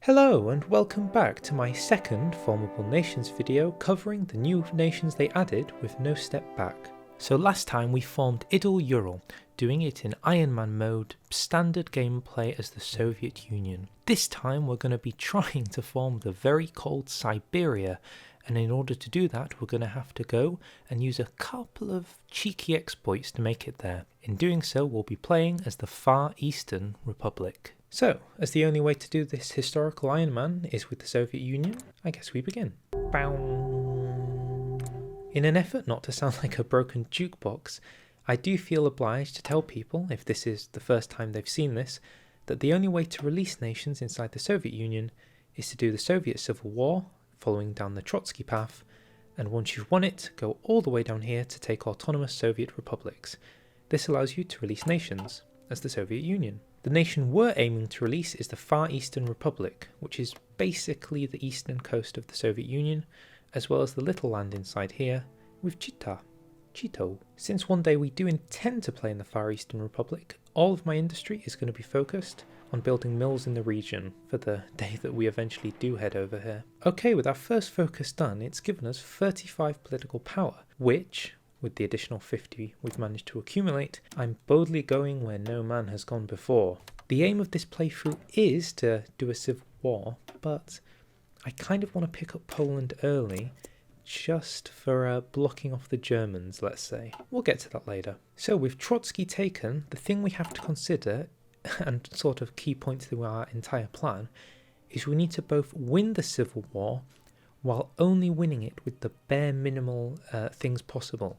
Hello and welcome back to my second Formable Nations video covering the new nations they added with no step back. So last time we formed Idle Ural, doing it in Iron Man mode, standard gameplay as the Soviet Union. This time we're going to be trying to form the very cold Siberia, and in order to do that we're going to have to go and use a couple of cheeky exploits to make it there. In doing so we'll be playing as the Far Eastern Republic. So, as the only way to do this historical Iron Man is with the Soviet Union, I guess we begin. Bow. In an effort not to sound like a broken jukebox, I do feel obliged to tell people, if this is the first time they've seen this, that the only way to release nations inside the Soviet Union is to do the Soviet Civil War, following down the Trotsky path, and once you've won it, go all the way down here to take autonomous Soviet republics. This allows you to release nations, as the Soviet Union. The nation we're aiming to release is the Far Eastern Republic, which is basically the eastern coast of the Soviet Union, as well as the little land inside here, with Chito. Since one day we do intend to play in the Far Eastern Republic, all of my industry is going to be focused on building mills in the region for the day that we eventually do head over here. Okay, with our first focus done, it's given us 35 political power, which, with the additional 50 we've managed to accumulate, I'm boldly going where no man has gone before. The aim of this playthrough is to do a civil war, but I kind of want to pick up Poland early, just for blocking off the Germans, let's say. We'll get to that later. So with Trotsky taken, the thing we have to consider, and sort of key point to our entire plan, is we need to both win the civil war while only winning it with the bare minimal things possible.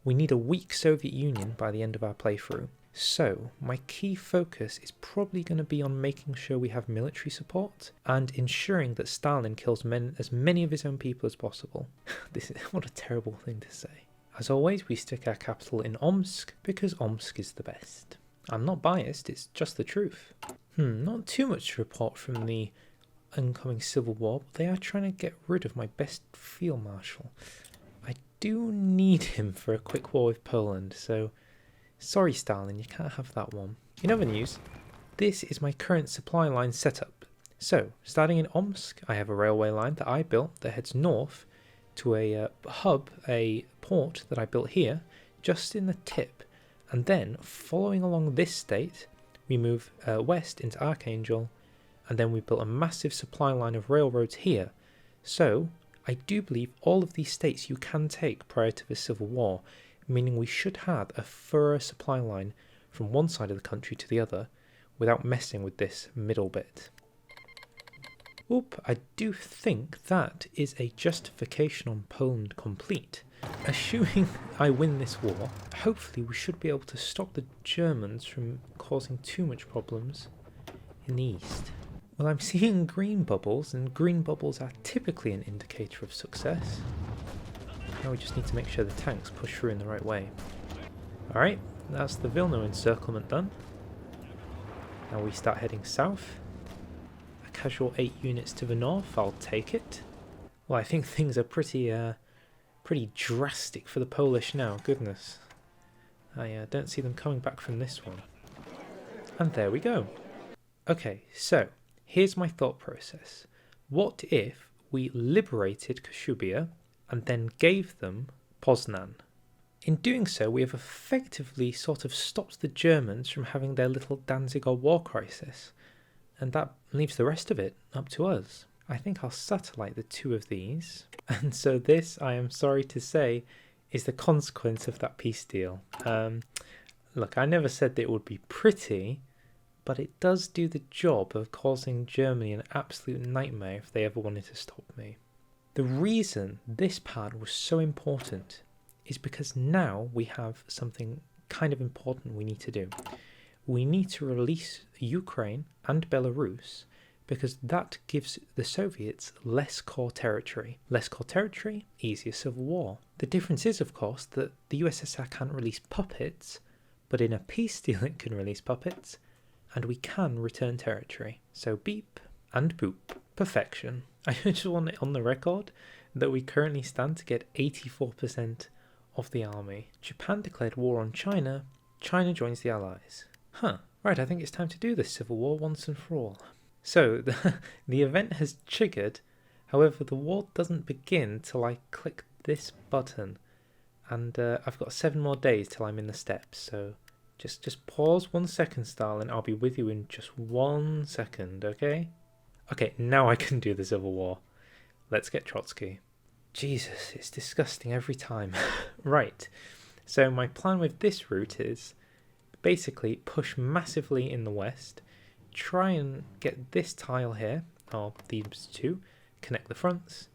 We need a weak Soviet Union by the end of our playthrough. So my key focus is probably going to be on making sure we have military support and ensuring that Stalin kills as many of his own people as possible. What a terrible thing to say. As always, we stick our capital in Omsk because Omsk is the best. I'm not biased, it's just the truth. Not too much to report from the incoming civil war, but they are trying to get rid of my best field marshal. I do need him for a quick war with Poland, so sorry Stalin, you can't have that one. In other news, this is my current supply line setup. So, starting in Omsk, I have a railway line that I built that heads north to a a port that I built here, just in the tip, and then following along this state, we move west into Archangel, and then we built a massive supply line of railroads here. So, I do believe all of these states you can take prior to the Civil War, meaning we should have a thorough supply line from one side of the country to the other, without messing with this middle bit. Oop, I do think that is a justification on Poland complete. Assuming I win this war, hopefully we should be able to stop the Germans from causing too much problems in the east. Well, I'm seeing green bubbles, and green bubbles are typically an indicator of success. Now we just need to make sure the tanks push through in the right way. Alright, that's the Vilno encirclement done. Now we start heading south. A casual 8 units to the north, I'll take it. Well, I think things are pretty drastic for the Polish now, goodness. I don't see them coming back from this one. And there we go. Okay, so here's my thought process. What if we liberated Kashubia and then gave them Poznan? In doing so, we have effectively sort of stopped the Germans from having their little Danzig or war crisis, and that leaves the rest of it up to us. I think I'll satellite the two of these, and so this, I am sorry to say, is the consequence of that peace deal. Look, I never said that it would be pretty, but it does do the job of causing Germany an absolute nightmare if they ever wanted to stop me. The reason this part was so important is because now we have something kind of important we need to do. We need to release Ukraine and Belarus because that gives the Soviets less core territory. Less core territory, easier civil war. The difference is, of course, that the USSR can't release puppets, but in a peace deal it can release puppets, and we can return territory. So beep and boop. Perfection. I just want it on the record that we currently stand to get 84% of the army. Japan declared war on China. China joins the Allies. Right, I think it's time to do this civil war once and for all. So the event has triggered, however the war doesn't begin till I click this button, and I've got 7 more days till I'm in the steppes, so just pause 1 second, Stalin. I'll be with you in just 1 second, okay? Okay, now I can do the Civil War. Let's get Trotsky. Jesus, it's disgusting every time. Right, so my plan with this route is basically push massively in the west, try and get this tile here, or these two, connect the fronts,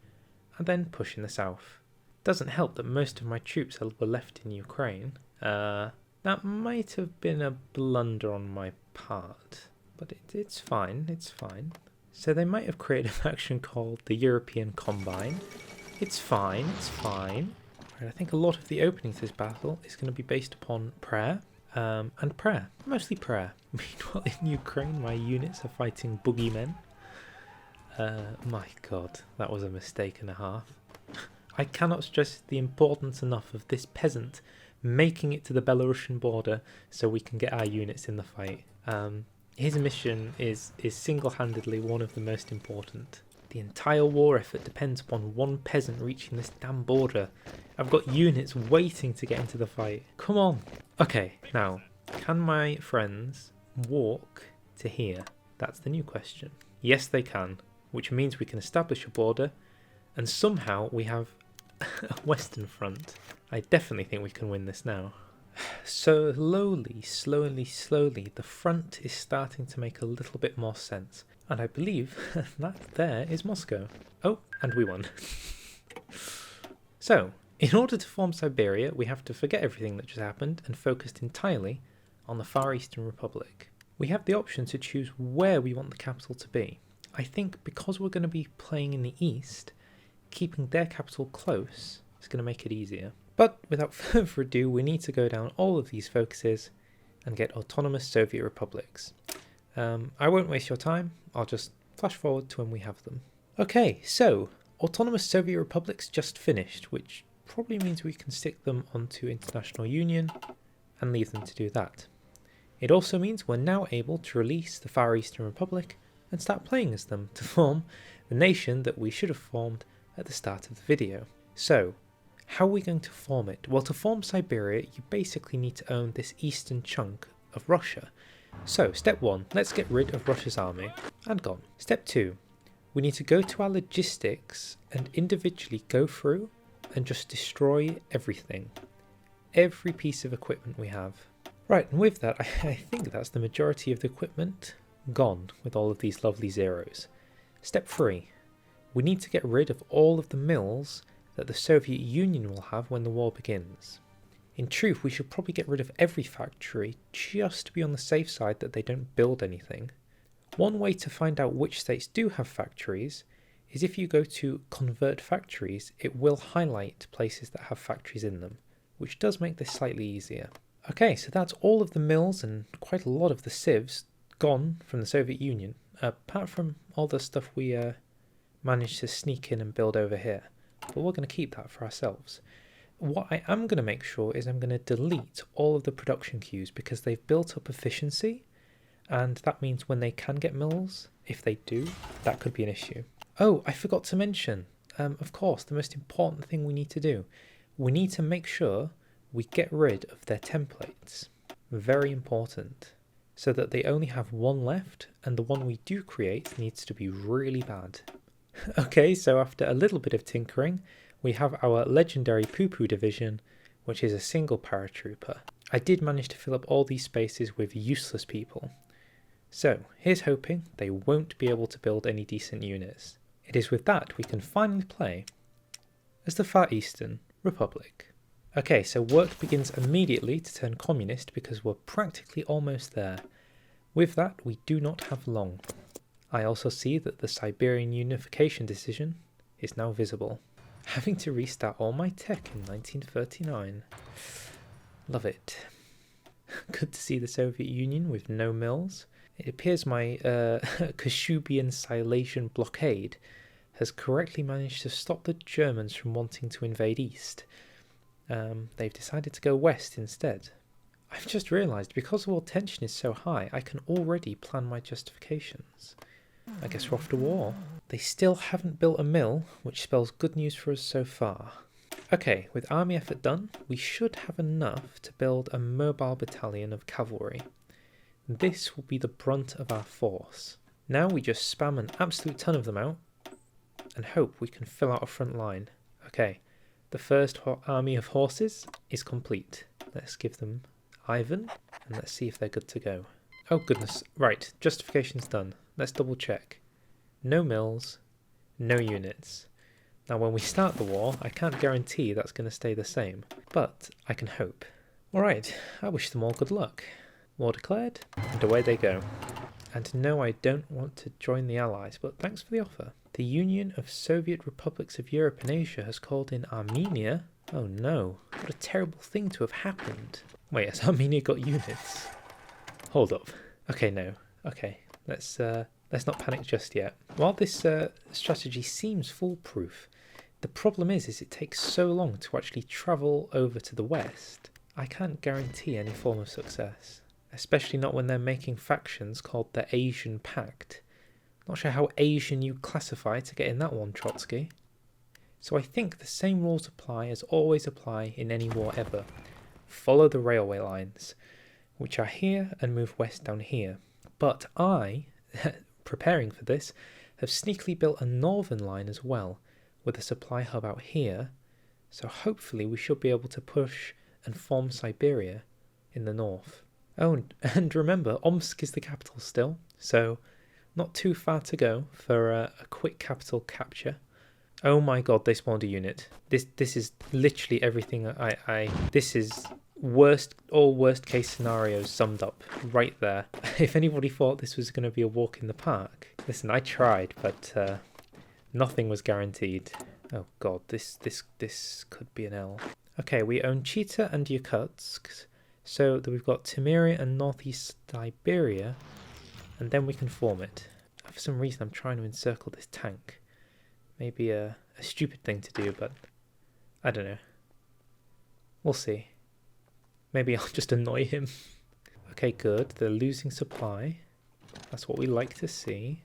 and then push in the south. Doesn't help that most of my troops were left in Ukraine. That might have been a blunder on my part, but it's fine, it's fine. So they might have created a faction called the European Combine. It's fine, it's fine. Right, I think a lot of the opening to this battle is going to be based upon prayer, and prayer, mostly prayer. Meanwhile in Ukraine my units are fighting boogeymen. My god, that was a mistake and a half. I cannot stress the importance enough of this peasant making it to the Belarusian border so we can get our units in the fight. His mission is single-handedly one of the most important. The entire war effort depends upon one peasant reaching this damn border. I've got units waiting to get into the fight. Come on. Okay, now, can my friends walk to here? That's the new question. Yes, they can, which means we can establish a border, and somehow we have a western front. I definitely think we can win this now. So slowly, the front is starting to make a little bit more sense. And I believe that there is Moscow. Oh, and we won. So, in order to form Siberia, we have to forget everything that just happened and focused entirely on the Far Eastern Republic. We have the option to choose where we want the capital to be. I think because we're going to be playing in the east, keeping their capital close is going to make it easier. But without further ado, we need to go down all of these focuses and get autonomous Soviet republics. I won't waste your time, I'll just flash forward to when we have them. Okay, so autonomous Soviet republics just finished, which probably means we can stick them onto International Union and leave them to do that. It also means we're now able to release the Far Eastern Republic and start playing as them to form the nation that we should have formed at the start of the video. So, how are we going to form it? Well, to form Siberia, you basically need to own this eastern chunk of Russia. So, step 1, let's get rid of Russia's army, and gone. Step 2, we need to go to our logistics and individually go through and just destroy everything. Every piece of equipment we have. Right, and with that, I think that's the majority of the equipment gone with all of these lovely zeros. Step 3, we need to get rid of all of the mills that the Soviet Union will have when the war begins. In truth, we should probably get rid of every factory just to be on the safe side that they don't build anything. One way to find out which states do have factories is if you go to convert factories, it will highlight places that have factories in them, which does make this slightly easier. Okay, so that's all of the mills and quite a lot of the civs gone from the Soviet Union, apart from all the stuff we managed to sneak in and build over here. But we're going to keep that for ourselves. What I am going to make sure is I'm going to delete all of the production queues because they've built up efficiency, and that means when they can get mills, if they do, that could be an issue. Oh, I forgot to mention, of course, the most important thing we need to do. We need to make sure we get rid of their templates. Very important. So that they only have one left, and the one we do create needs to be really bad. Okay, so after a little bit of tinkering, we have our legendary poo-poo division, which is a single paratrooper. I did manage to fill up all these spaces with useless people. So, here's hoping they won't be able to build any decent units. It is with that we can finally play as the Far Eastern Republic. Okay, so work begins immediately to turn communist because we're practically almost there. With that, we do not have long. I also see that the Siberian unification decision is now visible. Having to restart all my tech in 1939. Love it. Good to see the Soviet Union with no mills. It appears my Kashubian Silesian blockade has correctly managed to stop the Germans from wanting to invade east. They've decided to go west instead. I've just realised because all tension is so high, I can already plan my justifications. I guess we're off to war. They still haven't built a mill, which spells good news for us so far. Okay, with army effort done, we should have enough to build a mobile battalion of cavalry. This will be the brunt of our force. Now we just spam an absolute ton of them out and hope we can fill out a front line. Okay, the first army of horses is complete. Let's give them Ivan and let's see if they're good to go. Oh goodness, right, justification's done. Let's double check. No mills, no units. Now when we start the war, I can't guarantee that's going to stay the same, but I can hope. Alright, I wish them all good luck. War declared, and away they go. And no, I don't want to join the Allies, but thanks for the offer. The Union of Soviet Republics of Europe and Asia has called in Armenia. Oh no, what a terrible thing to have happened. Wait, has Armenia got units? Hold up. Okay, no. Okay, let's not panic just yet. While this strategy seems foolproof, the problem is it takes so long to actually travel over to the west. I can't guarantee any form of success, especially not when they're making factions called the Asian Pact. Not sure how Asian you classify to get in that one, Trotsky. So I think the same rules apply as always apply in any war ever. Follow the railway lines, which are here and move west down here. But I, preparing for this, have sneakily built a northern line as well, with a supply hub out here, so hopefully we should be able to push and form Siberia in the north. Oh, and remember, Omsk is the capital still, so not too far to go for a quick capital capture. Oh my god, they spawned a unit. This is literally everything this is all worst case scenarios summed up right there. If anybody thought this was going to be a walk in the park, listen, I tried, but nothing was guaranteed. Oh god, this could be an L. Okay, we own Chita and Yakutsk, so that we've got Siberia and northeast Siberia, and then we can form it. For some reason I'm trying to encircle this tank. Maybe a stupid thing to do, but I don't know. We'll see. Maybe I'll just annoy him. Okay, good. They're losing supply. That's what we like to see.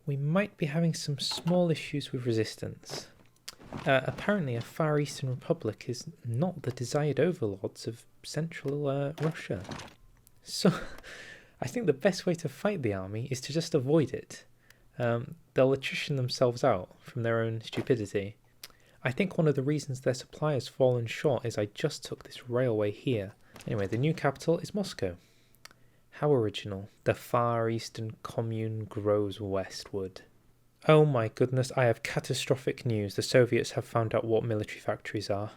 We might be having some small issues with resistance. Apparently a Far Eastern Republic is not the desired overlords of Central Russia. So I think the best way to fight the army is to just avoid it. They'll attrition themselves out from their own stupidity. I think one of the reasons their supply has fallen short is I just took this railway here. Anyway, the new capital is Moscow. How original. The Far Eastern Commune grows westward. Oh my goodness, I have catastrophic news. The Soviets have found out what military factories are.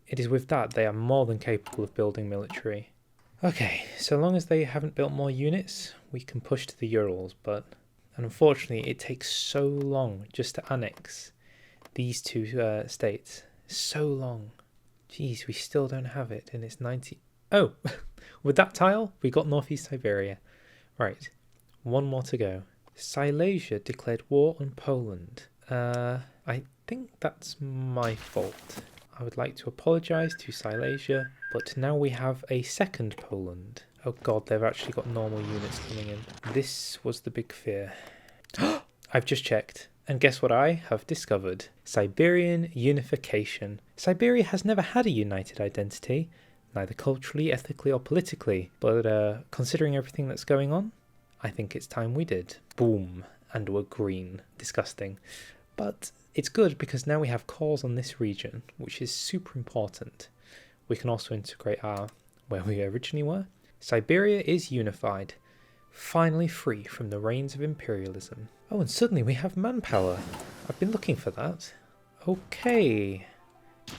It is with that they are more than capable of building military. Okay, so long as they haven't built more units, we can push to the Urals, but unfortunately it takes so long just to annex these two states. So long. Jeez, we still don't have it, and it's 90... Oh, with that tile, we got Northeast Siberia. Right, one more to go. Silesia declared war on Poland. I think that's my fault. I would like to apologise to Silesia, but now we have a second Poland. Oh god, they've actually got normal units coming in. This was the big fear. I've just checked, and guess what I have discovered? Siberian unification. Siberia has never had a united identity, neither culturally, ethically or politically, but considering everything that's going on, I think it's time we did. Boom, and we're green. Disgusting. But it's good because now we have cores on this region, which is super important. We can also integrate where we originally were. Siberia is unified, finally free from the reins of imperialism. Oh, and suddenly we have manpower. I've been looking for that. Okay.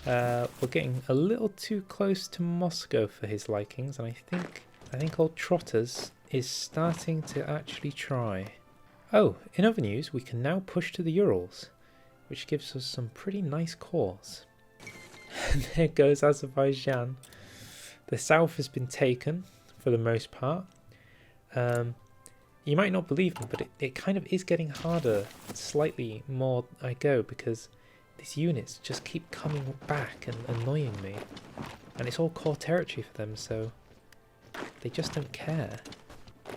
We're getting a little too close to Moscow for his likings, and I think old Trotters is starting to actually try. Oh, in other news, we can now push to the Urals, which gives us some pretty nice cores. And there goes Azerbaijan. The south has been taken for the most part. You might not believe me, but it kind of is getting harder slightly more I go, because these units just keep coming back and annoying me. And it's all core territory for them, so they just don't care.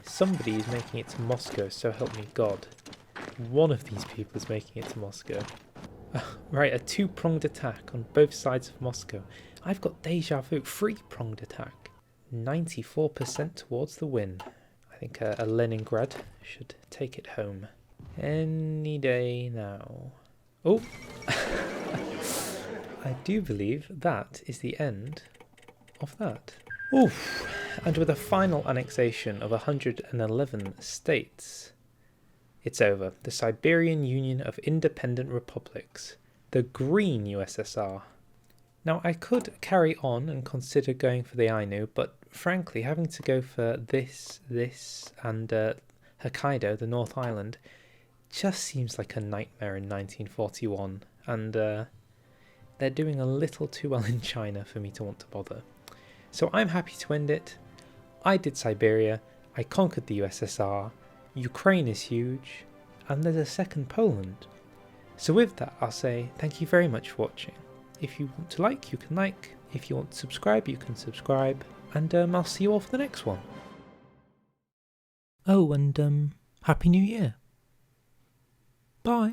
Somebody is making it to Moscow, so help me God. One of these people is making it to Moscow. Right, a two-pronged attack on both sides of Moscow. I've got deja vu, three-pronged attack. 94% towards the win. I think a Leningrad should take it home. Any day now. Oh! I do believe that is the end of that. Oof! And with a final annexation of 111 states, it's over. The Siberian Union of Independent Republics. The Green USSR. Now I could carry on and consider going for the Ainu, but frankly having to go for this and Hokkaido, the North Island, just seems like a nightmare in 1941, and they're doing a little too well in China for me to want to bother. So I'm happy to end it. I did Siberia, I conquered the USSR, Ukraine is huge, and there's a second Poland. So with that, I'll say thank you very much for watching. If you want to like, you can like. If you want to subscribe, you can subscribe. And I'll see you all for the next one. Oh, and Happy New Year. Bye.